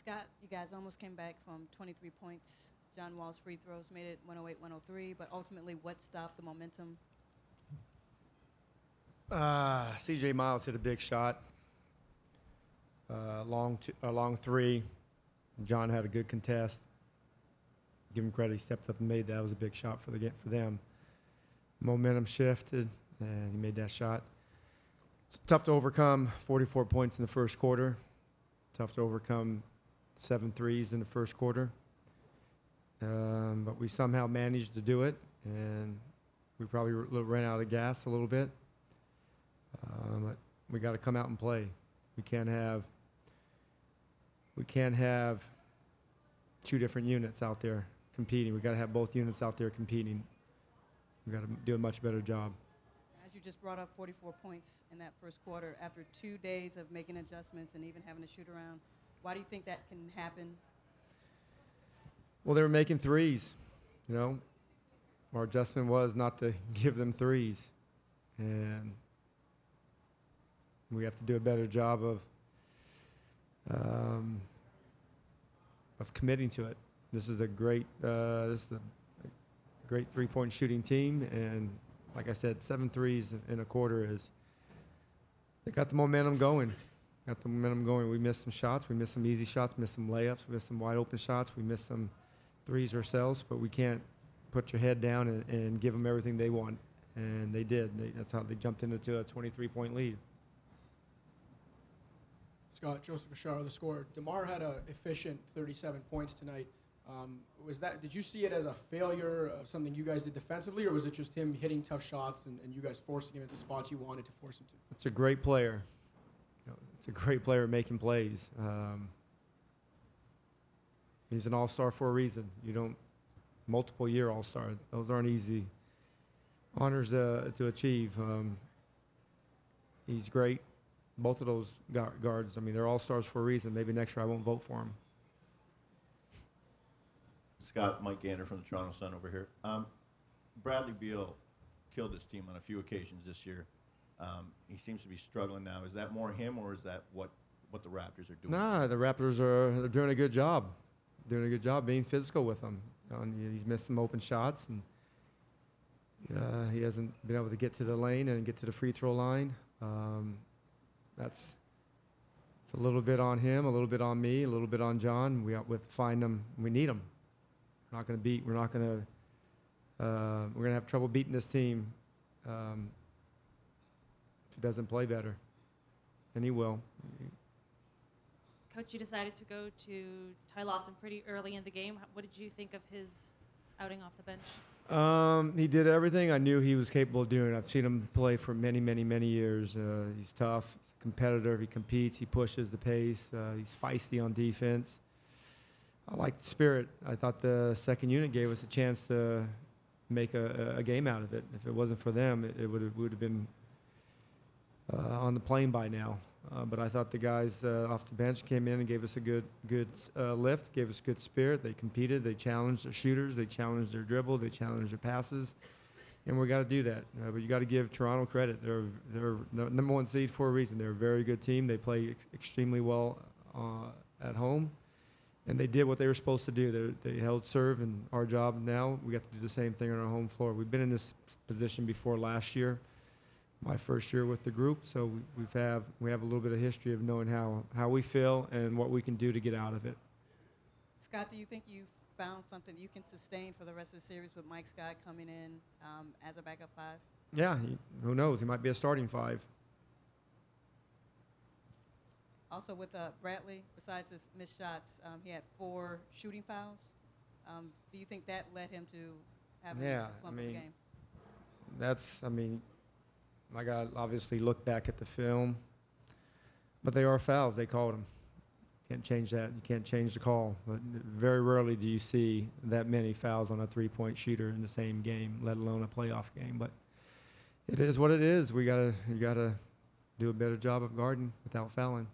Scott, you guys almost came back from 23 points. John Wall's free throws made it 108-103, but ultimately what stopped the momentum? C.J. Miles hit a big shot, long three. John had a good contest. Give him credit, he stepped up and made that. That was a big shot for them. Momentum shifted, and he made that shot. It's tough to overcome 44 points in the first quarter. Tough to overcome 7 threes in the first quarter. But we somehow managed to do it, and we probably ran out of gas a little bit. But we got to come out and play. We can't have 2 different units out there competing. We got to have both units out there competing. We got to do a much better job. As you just brought up 44 points in that first quarter after 2 days of making adjustments and even having to shoot around. Why do you think that can happen? Well, they were making threes, you know. Our adjustment was not to give them threes. And we have to do a better job of committing to it. This is a great three-point shooting team, and like I said, 7 threes in a quarter they got the momentum going. We missed some shots. We missed some easy shots, missed some layups, we missed some wide open shots. We missed some threes ourselves, but we can't put your head down and give them everything they want. And they did. That's how they jumped into a 23-point lead. Scott, Joseph Bashar, the scorer. DeMar had an efficient 37 points tonight. Did you see it as a failure of something you guys did defensively, or was it just him hitting tough shots and you guys forcing him into spots you wanted to force him to? It's a great player. It's a great player making plays. He's an all-star for a reason. Multiple-year all-star. Those aren't easy honors to achieve. He's great. Both of those guards, they're all-stars for a reason. Maybe next year I won't vote for him. Scott, Mike Gander from the Toronto Sun over here. Bradley Beal killed his team on a few occasions this year. He seems to be struggling now. Is that more him, or is that what the Raptors are doing? Nah, the Raptors they're doing a good job. Doing a good job being physical with him. He's missed some open shots, and he hasn't been able to get to the lane and get to the free throw line. It's a little bit on him, a little bit on me, a little bit on John. We have to find them. We need them. We're gonna have trouble beating this team if he doesn't play better, and he will. Coach, you decided to go to Ty Lawson pretty early in the game. What did you think of his outing off the bench? He did everything I knew he was capable of doing. I've seen him play for many, many, many years. He's tough. He's a competitor. He competes. He pushes the pace. He's feisty on defense. I like the spirit. I thought the second unit gave us a chance to make a game out of it. If it wasn't for them, it would have been on the plane by now. But I thought the guys off the bench came in and gave us a good lift, gave us good spirit. They competed. They challenged their shooters. They challenged their dribble. They challenged their passes. And we got to do that. But you got to give Toronto credit. They're the number 1 seed for a reason. They're a very good team. They play extremely well at home. And they did what they were supposed to do. They held serve, and our job now, we got to do the same thing on our home floor. We've been in this position before last year, my first year with the group, so we have a little bit of history of knowing how we feel and what we can do to get out of it. Scott, do you think you found something you can sustain for the rest of the series with Mike Scott coming in as a backup 5? Yeah, who knows? He might be a starting 5. Also with Bradley, besides his missed shots, he had 4 shooting fouls. Do you think that led him to having a slump of the game? I got to obviously look back at the film, but they are fouls. They called them. Can't change that. You can't change the call. But very rarely do you see that many fouls on a 3-point shooter in the same game, let alone a playoff game. But it is what it is. You gotta do a better job of guarding without fouling.